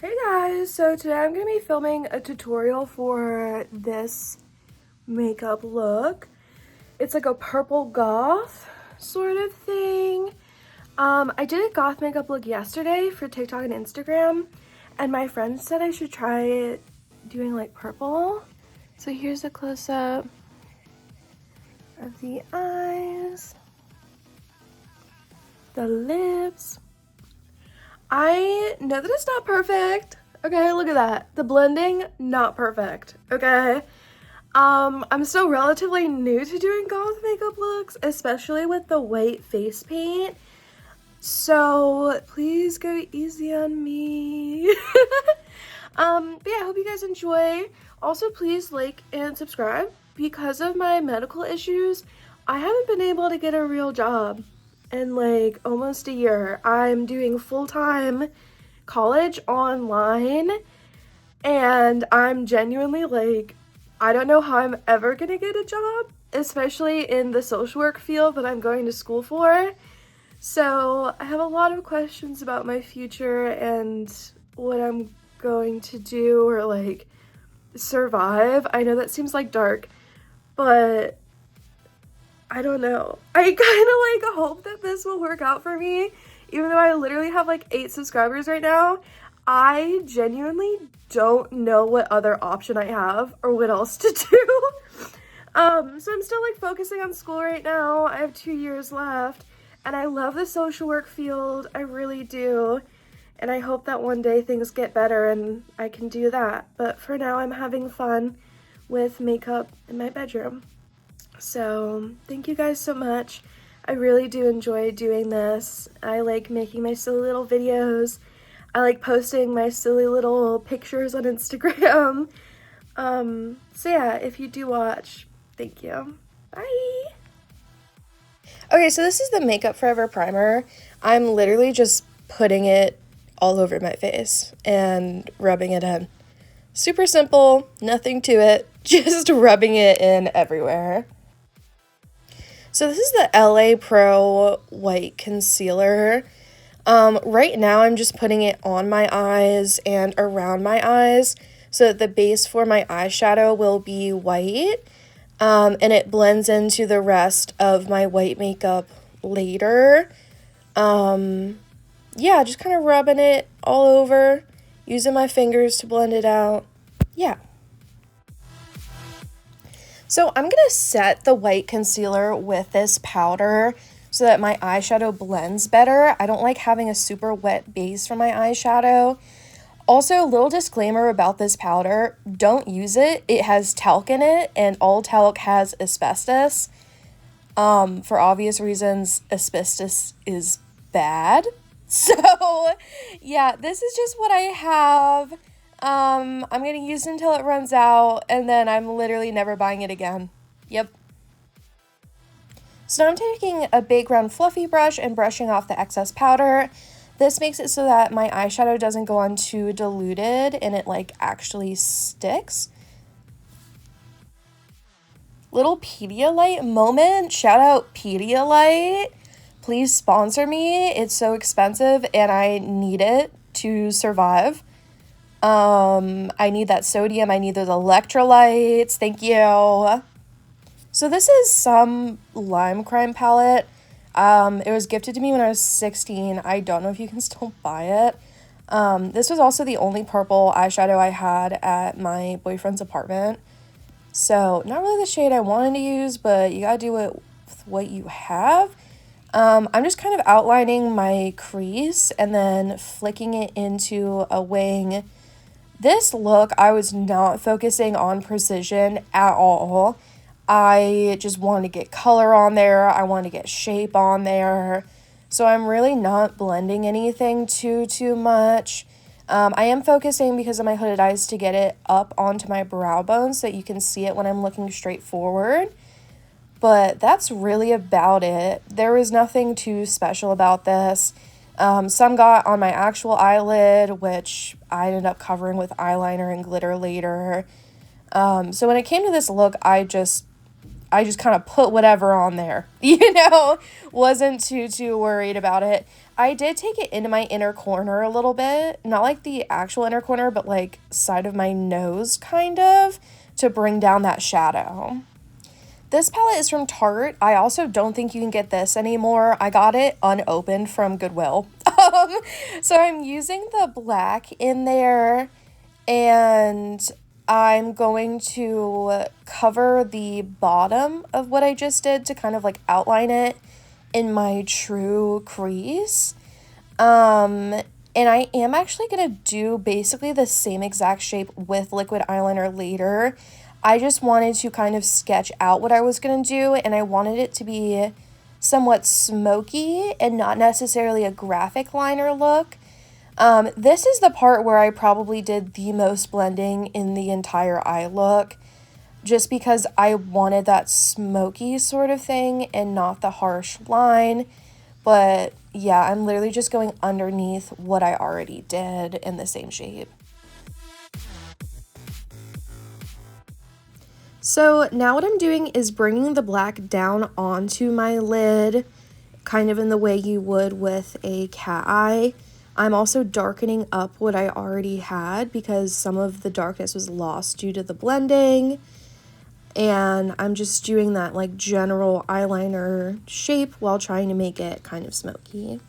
Hey guys, so today I'm going to be filming a tutorial for this makeup look. It's like a purple goth sort of thing. I did a goth makeup look yesterday for TikTok and Instagram, and my friend said I should try doing like purple. So here's a close-up of the eyes, the lips. I know that it's not perfect. Okay, look at that. The blending, not perfect. Okay. I'm still relatively new to doing goth makeup looks, especially with the white face paint. So please go easy on me. But yeah, I hope you guys enjoy. Also, please like and subscribe. Because of my medical issues, I haven't been able to get a real job in like almost a year. I'm doing full-time college online, and I'm genuinely like, I don't know how I'm ever gonna get a job, especially in the social work field that I'm going to school for. So I have a lot of questions about my future and what I'm going to do or like survive. I know that seems like dark, but I don't know. I kind of like hope that this will work out for me, even though I literally have like 8 subscribers right now. I genuinely don't know what other option I have or what else to do. So I'm still like focusing on school right now. I have 2 years left, and I love the social work field. I really do. And I hope that one day things get better and I can do that. But for now, I'm having fun with makeup in my bedroom. So thank you guys so much. I really do enjoy doing this. I like making my silly little videos. I like posting my silly little pictures on Instagram. So yeah, if you do watch, thank you. Bye. Okay, so this is the Makeup Forever primer. I'm literally just putting it all over my face and rubbing it in. Super simple, nothing to it, just rubbing it in everywhere. So this is the LA Pro White Concealer. Right now I'm just putting it on my eyes and around my eyes so that the base for my eyeshadow will be white, and it blends into the rest of my white makeup later. Yeah, just kind of rubbing it all over, using my fingers to blend it out. Yeah. So I'm going to set the white concealer with this powder so that my eyeshadow blends better. I don't like having a super wet base for my eyeshadow. Also, a little disclaimer about this powder, don't use it. It has talc in it, and all talc has asbestos. For obvious reasons, asbestos is bad. So, yeah, this is just what I have. I'm going to use it until it runs out, and then I'm literally never buying it again. Yep. So now I'm taking a big round fluffy brush and brushing off the excess powder. This makes it so that my eyeshadow doesn't go on too diluted and it like actually sticks. Little Pedialyte moment. Shout out Pedialyte. Please sponsor me. It's so expensive and I need it to survive. I need that sodium. I need those electrolytes. Thank you. So this is some Lime Crime palette. It was gifted to me when I was 16. I don't know if you can still buy it. This was also the only purple eyeshadow I had at my boyfriend's apartment. So not really the shade I wanted to use, but you gotta do it with what you have. I'm just kind of outlining my crease and then flicking it into a wing. This look, I was not focusing on precision at all. I just wanted to get color on there. I wanted to get shape on there. So I'm really not blending anything too much. I am focusing because of my hooded eyes to get it up onto my brow bone so that you can see it when I'm looking straight forward. But that's really about it. There was nothing too special about this. Some got on my actual eyelid, which I ended up covering with eyeliner and glitter later. So when it came to this look, I I just kind of put whatever on there, you know, wasn't too worried about it. I did take it into my inner corner a little bit, not like the actual inner corner, but like side of my nose kind of, to bring down that shadow. This palette is from Tarte. I also don't think you can get this anymore. I got it unopened from Goodwill. So I'm using the black in there, and I'm going to cover the bottom of what I just did to kind of like outline it in my true crease. And I am actually going to do basically the same exact shape with liquid eyeliner later. I just wanted to kind of sketch out what I was going to do, and I wanted it to be somewhat smoky and not necessarily a graphic liner look. This is the part where I probably did the most blending in the entire eye look, just because I wanted that smoky sort of thing and not the harsh line. But yeah, I'm literally just going underneath what I already did in the same shape. So now what I'm doing is bringing the black down onto my lid, kind of in the way you would with a cat eye. I'm also darkening up what I already had because some of the darkness was lost due to the blending. And I'm just doing that like general eyeliner shape while trying to make it kind of smoky.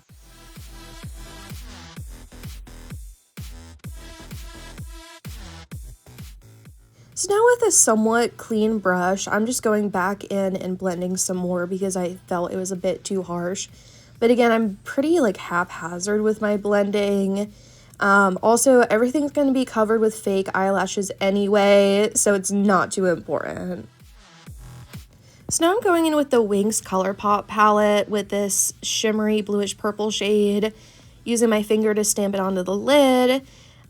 So now with a somewhat clean brush, I'm just going back in and blending some more because I felt it was a bit too harsh. But again, I'm pretty like haphazard with my blending. Also, everything's going to be covered with fake eyelashes anyway, so it's not too important. So now I'm going in with the Wings ColourPop palette with this shimmery bluish purple shade, using my finger to stamp it onto the lid.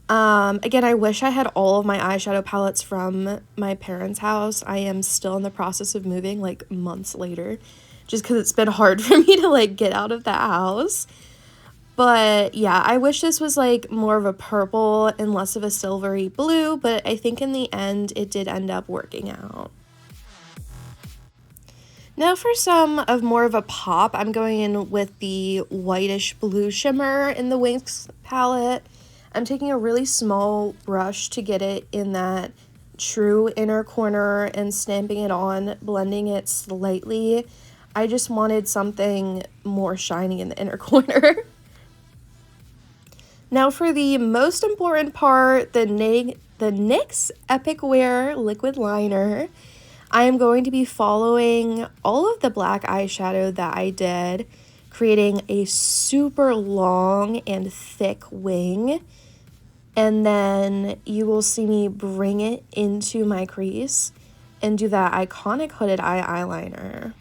Again, I wish I had all of my eyeshadow palettes from my parents' house. I am still in the process of moving, like months later, just because it's been hard for me to like get out of that house. But yeah, I wish this was like more of a purple and less of a silvery blue, but I think in the end it did end up working out. Now for some of more of a pop, I'm going in with the whitish blue shimmer in the Wings palette. I'm taking a really small brush to get it in that true inner corner and stamping it on, blending it slightly. I just wanted something more shiny in the inner corner. Now for the most important part, the NYX Epic Wear liquid liner. I am going to be following all of the black eyeshadow that I did, creating a super long and thick wing. And then you will see me bring it into my crease and do that iconic hooded eye eyeliner.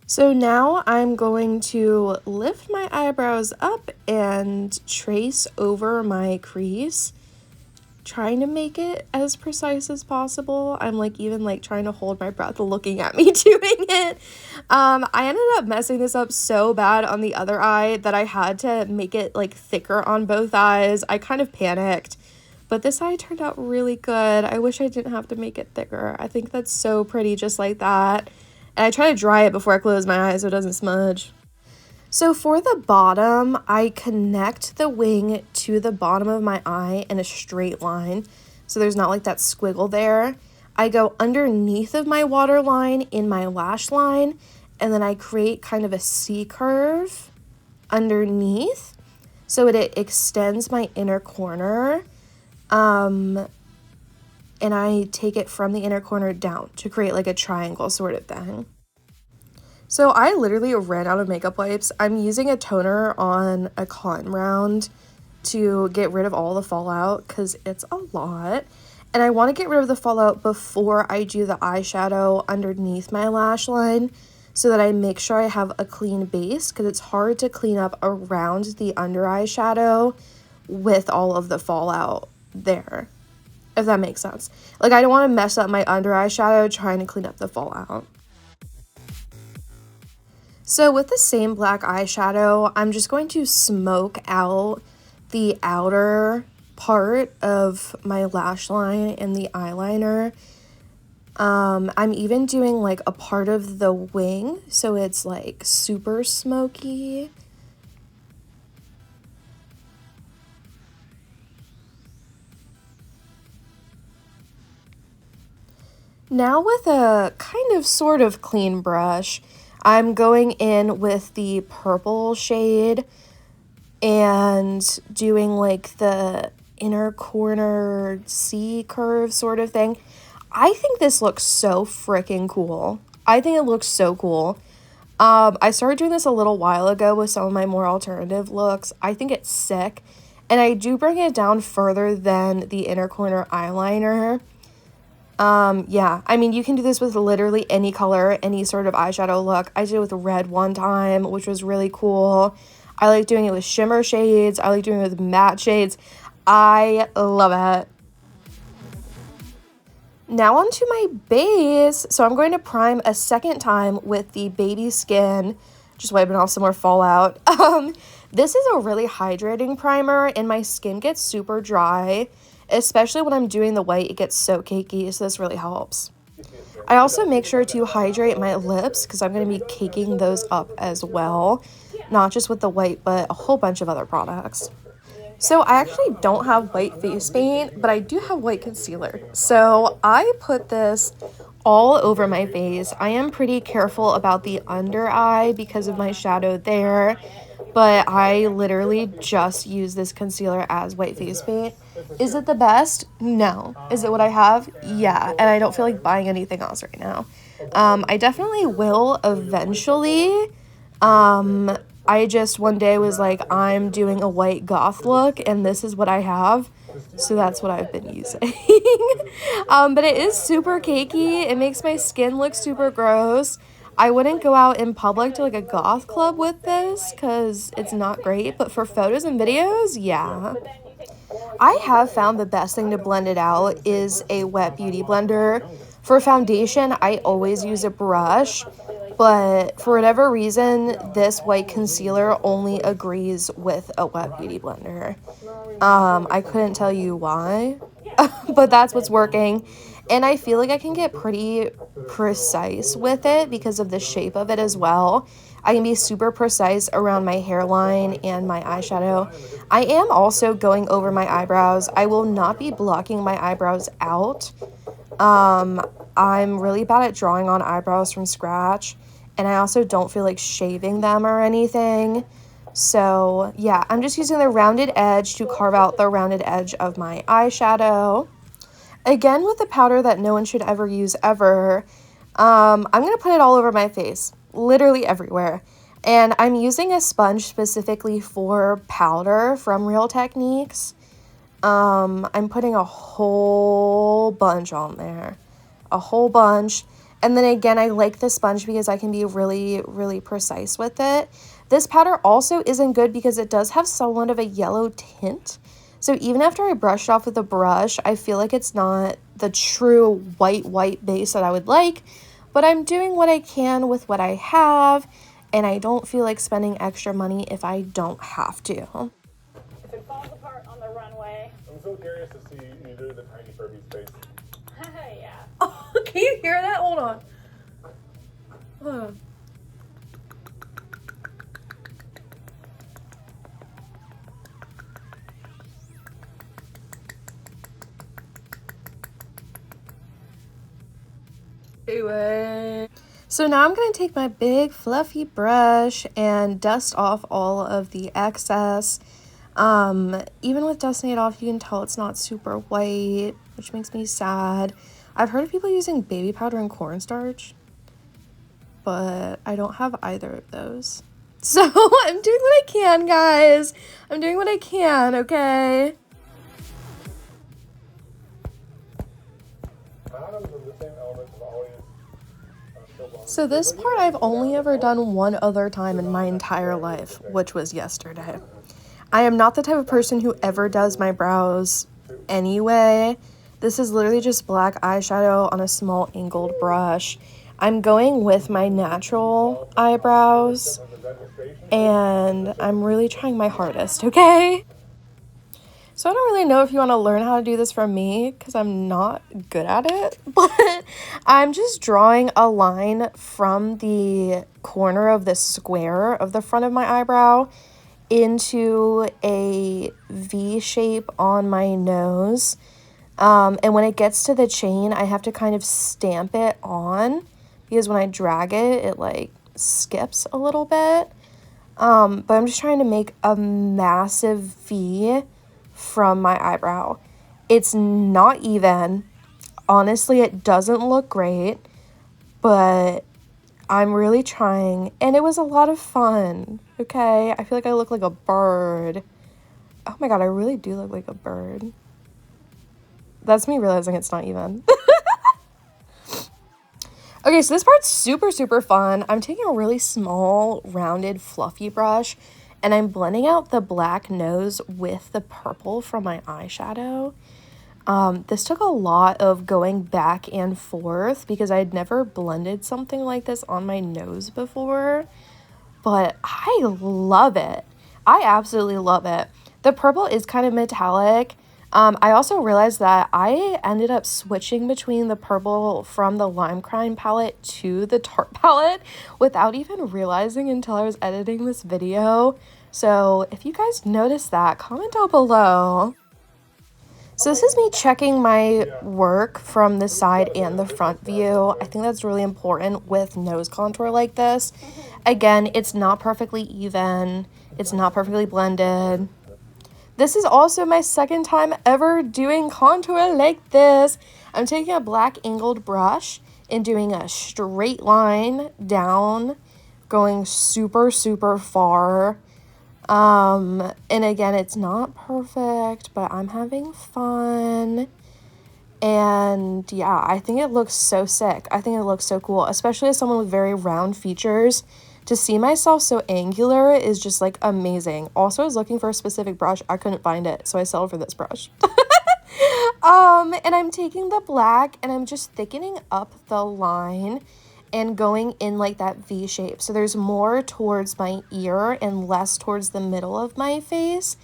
So now I'm going to lift my eyebrows up and trace over my crease, trying to make it as precise as possible. I'm like even like trying to hold my breath looking at me doing it. I ended up messing this up so bad on the other eye that I had to make it like thicker on both eyes. I kind of panicked, but this eye turned out really good. I wish I didn't have to make it thicker. I think that's so pretty just like that. And I try to dry it before I close my eyes so it doesn't smudge. So for the bottom, I connect the wing to the bottom of my eye in a straight line, so there's not like that squiggle there. I go underneath of my waterline in my lash line, and then I create kind of a C curve underneath, so it extends my inner corner, and I take it from the inner corner down to create like a triangle sort of thing. So I literally ran out of makeup wipes. I'm using a toner on a cotton round to get rid of all the fallout because it's a lot. And I want to get rid of the fallout before I do the eyeshadow underneath my lash line so that I make sure I have a clean base, because it's hard to clean up around the under eyeshadow with all of the fallout there, if that makes sense. Like, I don't want to mess up my under eyeshadow trying to clean up the fallout. So with the same black eyeshadow, I'm just going to smoke out the outer part of my lash line and the eyeliner. I'm even doing like a part of the wing, so it's like super smoky. Now with a kind of sort of clean brush, I'm going in with the purple shade and doing like the inner corner C curve sort of thing. I think this looks so freaking cool. I think it looks so cool. I started doing this a little while ago with some of my more alternative looks. I think it's sick. And I do bring it down further than the inner corner eyeliner. Yeah, I mean, you can do this with literally any color, any sort of eyeshadow look. I did it with red one time, which was really cool. I like doing it with shimmer shades. I like doing it with matte shades. I love it. Now onto my base. So I'm going to prime a second time with the Baby Skin, just wiping off some more fallout. This is a really hydrating primer, and my skin gets super dry, especially when I'm doing the white. It gets so cakey, so this really helps. I also make sure to hydrate my lips because I'm going to be caking those up as well, not just with the white, but a whole bunch of other products. So I actually don't have white face paint, but I do have white concealer. So I put this all over my face. I am pretty careful about the under eye because of my shadow there, but I literally just use this concealer as white face paint. Is it the best? No. Is it what I have? Yeah, and I don't feel like buying anything else right now. I definitely will eventually. I just one day was like, I'm doing a white goth look, and this is what I have. So that's what I've been using. But it is super cakey. It makes my skin look super gross. I wouldn't go out in public to like a goth club with this because it's not great. But for photos and videos, yeah. I have found the best thing to blend it out is a wet beauty blender. For foundation, I always use a brush. But for whatever reason, this white concealer only agrees with a wet beauty blender. I couldn't tell you why, but that's what's working. And I feel like I can get pretty precise with it because of the shape of it as well. I can be super precise around my hairline and my eyeshadow. I am also going over my eyebrows. I will not be blocking my eyebrows out. I'm really bad at drawing on eyebrows from scratch, and I also don't feel like shaving them or anything. So yeah, I'm just using the rounded edge to carve out the rounded edge of my eyeshadow. Again, with the powder that no one should ever use ever, I'm going to put it all over my face, literally everywhere. And I'm using a sponge specifically for powder from Real Techniques. I'm putting a whole bunch on there, a whole bunch. And then again, I like the sponge because I can be really, really precise with it. This powder also isn't good because it does have somewhat of a yellow tint. So even after I brush it off with a brush, I feel like it's not the true white base that I would like. But I'm doing what I can with what I have, and I don't feel like spending extra money if I don't have to. If it falls apart on the runway. I'm so curious to see you do the tiny Furby's face. Yeah. Oh, can you hear that? Hold on. Hold on. Anyway. So now I'm going to take my big fluffy brush and dust off all of the excess. Even with dusting it off, you can tell it's not super white, which makes me sad. I've heard of people using baby powder and cornstarch, but I don't have either of those. So I'm doing what I can, guys. I'm doing what I can, okay? So this part I've only ever done one other time in my entire life, which was yesterday. I am not the type of person who ever does my brows anyway. This is literally just black eyeshadow on a small angled brush. I'm going with my natural eyebrows, and I'm really trying my hardest, okay? So I don't really know if you want to learn how to do this from me because I'm not good at it, but I'm just drawing a line from the corner of the square of the front of my eyebrow into a V shape on my nose. And when it gets to the chain, I have to kind of stamp it on because when I drag it, it like skips a little bit. But I'm just trying to make a massive V from my eyebrow. It's not even. Honestly, it doesn't look great, but I'm really trying, and it was a lot of fun, okay? I feel like I look like a bird. Oh my god, I really do look like a bird. That's me realizing it's not even. Okay, so this part's super, super fun. I'm taking a really small, rounded, fluffy brush, and I'm blending out the black nose with the purple from my eyeshadow. This took a lot of going back and forth because I had never blended something like this on my nose before, but I love it. I absolutely love it. The purple is kind of metallic. I also realized that I ended up switching between the purple from the Lime Crime palette to the Tarte palette without even realizing until I was editing this video. So if you guys noticed that, comment down below. So this is me checking my work from the side and the front view. I think that's really important with nose contour like this. Again, it's not perfectly even. It's not perfectly blended. This is also my second time ever doing contour like this. I'm taking a black angled brush and doing a straight line down, going super, super far. And again, it's not perfect, but I'm having fun. And yeah, I think it looks so sick. I think it looks so cool, especially as someone with very round features. To see myself so angular is just like amazing. Also, I was looking for a specific brush. I couldn't find it, so I settled for this brush. And I'm taking the black and I'm just thickening up the line and going in like that V shape. So there's more towards my ear and less towards the middle of my face.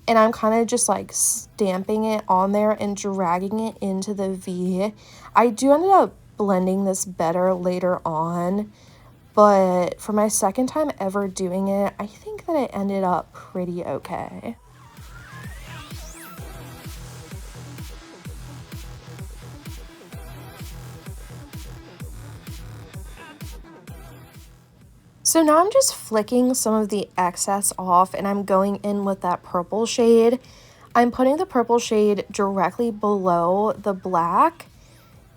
And I'm kind of just like stamping it on there and dragging it into the V. I do end up blending this better later on, but for my second time ever doing it, I think that it ended up pretty okay. So now I'm just flicking some of the excess off and I'm going in with that purple shade. I'm putting the purple shade directly below the black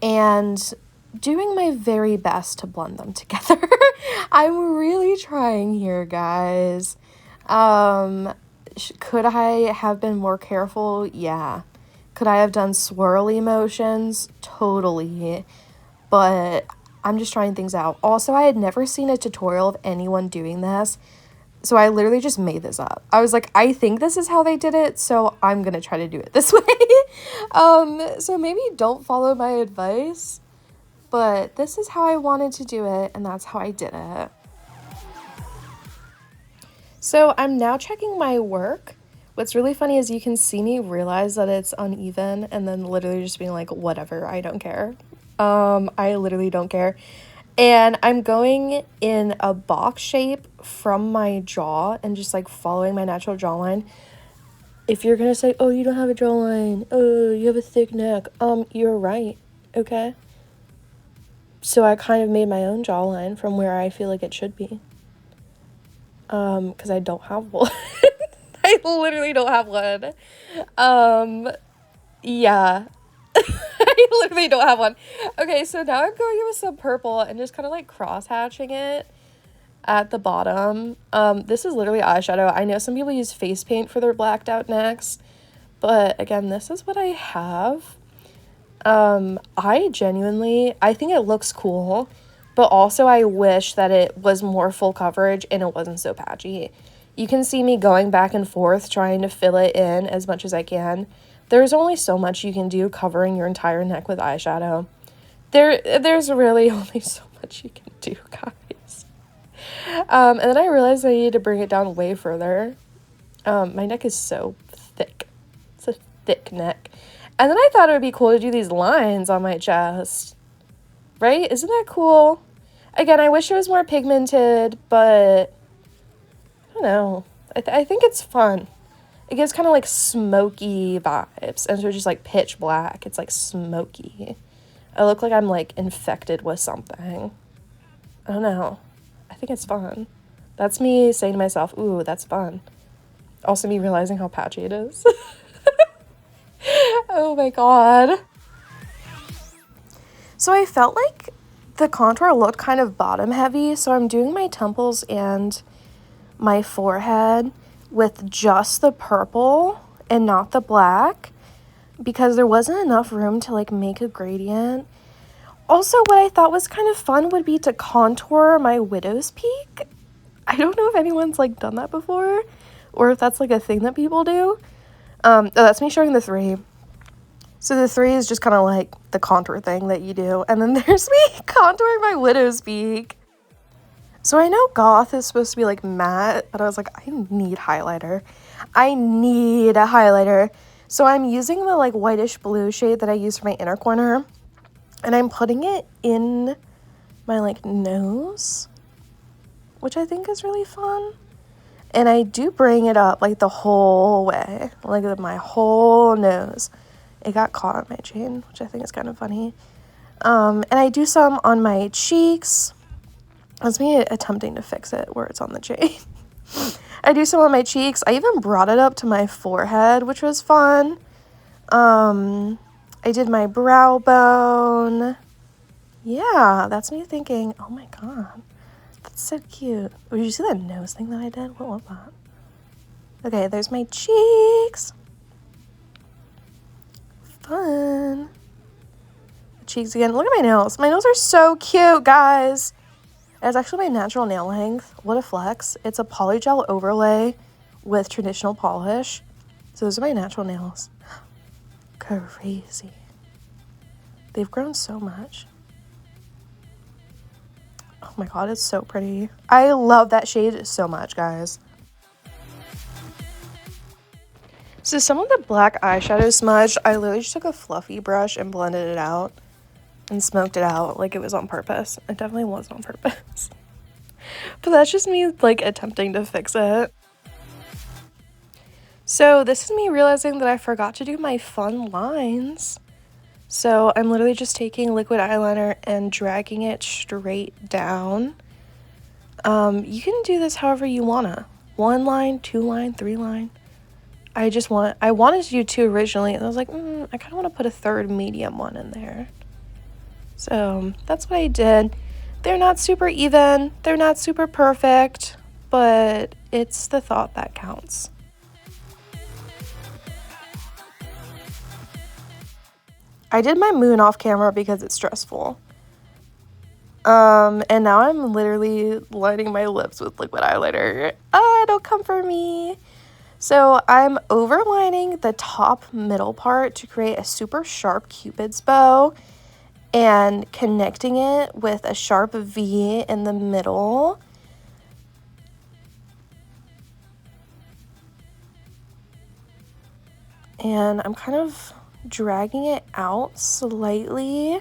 and doing my very best to blend them together. I'm really trying here, guys. Could I have been more careful? Yeah. Could I have done swirly motions? Totally. But I'm just trying things out. Also, I had never seen a tutorial of anyone doing this, so I literally just made this up. I was like, I think this is how they did it, so I'm gonna try to do it this way. So maybe don't follow my advice, but this is how I wanted to do it, and that's how I did it. So I'm now checking my work. What's really funny is you can see me realize that it's uneven and then literally just being like, whatever, I don't care. I literally don't care. And I'm going in a box shape from my jaw and just like following my natural jawline. If you're gonna say, oh, you don't have a jawline, oh, you have a thick neck, you're right, okay? So I kind of made my own jawline from where I feel like it should be. Because I don't have one. I literally don't have one. Yeah. I literally don't have one. Okay, so now I'm going in with some purple and just kind of like cross-hatching it at the bottom. This is literally eyeshadow. I know some people use face paint for their blacked out necks, but again, this is what I have. I think it looks cool, but also I wish that it was more full coverage and it wasn't so patchy. You can see me going back and forth trying to fill it in as much as I can. There's only so much you can do covering your entire neck with eyeshadow. There's really only so much you can do, guys. And then I realized I needed to bring it down way further. My neck is so thick. It's a thick neck. And then I thought it would be cool to do these lines on my chest. Right? Isn't that cool? Again, I wish it was more pigmented, but I don't know. I think it's fun. It gives kind of like smoky vibes. And so just like pitch black. It's like smoky. I look like I'm like infected with something. I don't know. I think it's fun. That's me saying to myself, ooh, that's fun. Also me realizing how patchy it is. Oh my god. So I felt like the contour looked kind of bottom heavy, so I'm doing my temples and my forehead with just the purple and not the black because there wasn't enough room to like make a gradient. Also, what I thought was kind of fun would be to contour my widow's peak. I don't know if anyone's like done that before or if that's like a thing that people do. Oh, that's me showing the 3. So the 3 is just kind of like the contour thing that you do. And then there's me contouring my widow's peak. So I know Goth is supposed to be like matte, but I was like, I need highlighter. I need a highlighter. So I'm using the like whitish blue shade that I use for my inner corner. And I'm putting it in my like nose, which I think is really fun. And I do bring it up like the whole way, like my whole nose. It got caught on my chain, which I think is kind of funny. And I do some on my cheeks. That's me attempting to fix it where it's on the chain. I do some on my cheeks. I even brought it up to my forehead, which was fun. I did my brow bone. Yeah, that's me thinking, oh my god, that's so cute. Oh, did you see that nose thing that I did? What was that? Okay, there's my cheeks. Fun. Cheeks again. Look at my nails. My nails are so cute, guys. It's actually my natural nail length. What a flex. It's a polygel overlay with traditional polish. So those are my natural nails. Crazy. They've grown so much. Oh my god, it's so pretty. I love that shade so much, guys. So some of the black eyeshadow smudge, I literally just took a fluffy brush and blended it out and smoked it out like it was on purpose. It definitely was on purpose. But that's just me like attempting to fix it. So this is me realizing that I forgot to do my fun lines. So I'm literally just taking liquid eyeliner and dragging it straight down. You can do this however you wanna. 1 line, 2 line, 3 line. I wanted to do 2 originally, and I was like, I kind of want to put a 3rd medium one in there. So that's what I did. They're not super even, they're not super perfect, but it's the thought that counts. I did my moon off camera because it's stressful. And now I'm literally lining my lips with liquid eyeliner. Don't come for me. So I'm overlining the top middle part to create a super sharp Cupid's bow and connecting it with a sharp V in the middle. And I'm kind of dragging it out slightly,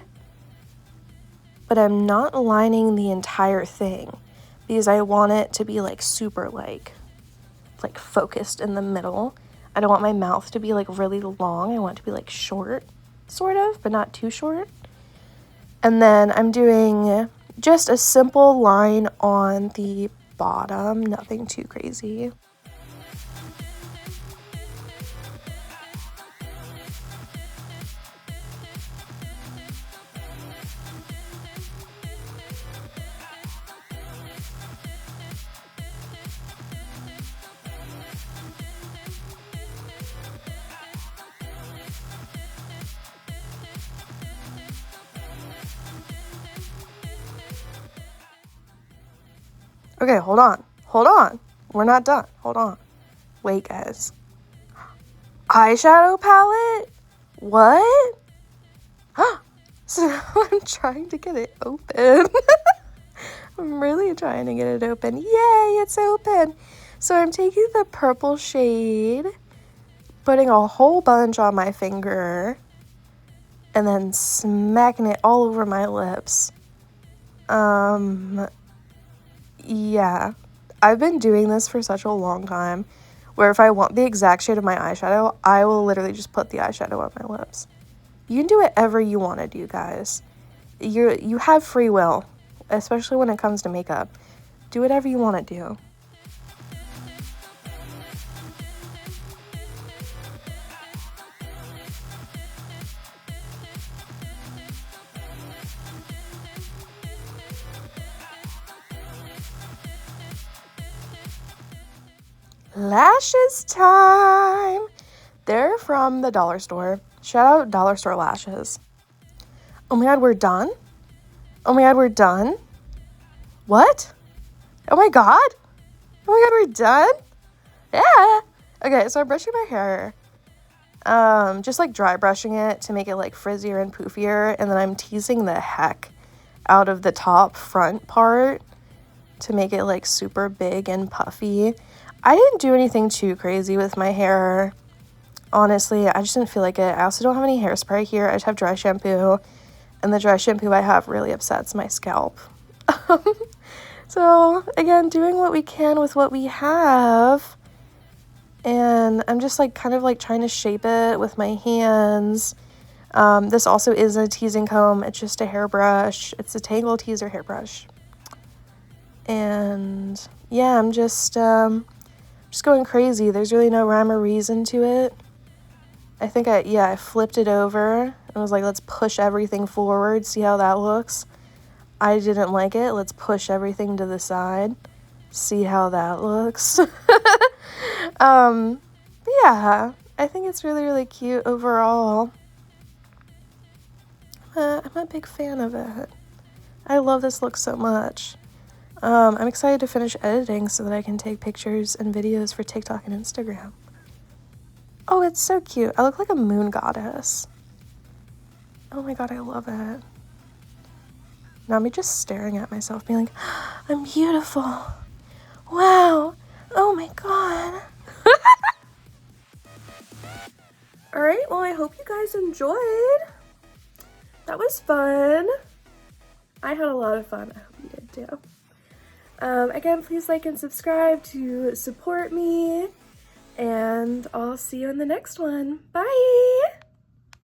but I'm not lining the entire thing because I want it to be like super like focused in the middle. I don't want my mouth to be like really long. I want it to be like short, sort of, but not too short. And then I'm doing just a simple line on the bottom, nothing too crazy. Okay, hold on. We're not done. Hold on. Wait, guys. Eyeshadow palette? What? So I'm trying to get it open. I'm really trying to get it open. Yay, it's open. So I'm taking the purple shade, putting a whole bunch on my finger, and then smacking it all over my lips. Yeah. I've been doing this for such a long time, where if I want the exact shade of my eyeshadow, I will literally just put the eyeshadow on my lips. You can do whatever you want to do, guys. You have free will, especially when it comes to makeup. Do whatever you want to do. Lashes time! They're from the dollar store. Shout out dollar store lashes. Oh my god, we're done? Oh my god, we're done? What? Oh my god? Oh my god, we're done? Yeah! Okay, so I'm brushing my hair. Just like dry brushing it to make it like frizzier and poofier, and then I'm teasing the heck out of the top front part to make it like super big and puffy. I didn't do anything too crazy with my hair. Honestly, I just didn't feel like it. I also don't have any hairspray here. I just have dry shampoo, and the dry shampoo I have really upsets my scalp. So again, doing what we can with what we have. And I'm just like kind of like trying to shape it with my hands. This also is a teasing comb. It's just a hairbrush. It's a Tangle Teaser hairbrush. And yeah, I'm just going crazy. There's really no rhyme or reason to it. I think I flipped it over and was like, let's push everything forward, see how that looks. I didn't like it. Let's push everything to the side, see how that looks. Yeah, I think it's really, really cute overall. I'm a big fan of it. I love this look so much. I'm excited to finish editing so that I can take pictures and videos for TikTok and Instagram. Oh, it's so cute. I look like a moon goddess. Oh my god, I love it. Now I'm just staring at myself, being like, I'm beautiful. Wow. Oh my god. Alright, well, I hope you guys enjoyed. That was fun. I had a lot of fun. I hope you did too. Again, please like and subscribe to support me. And I'll see you in the next one. Bye!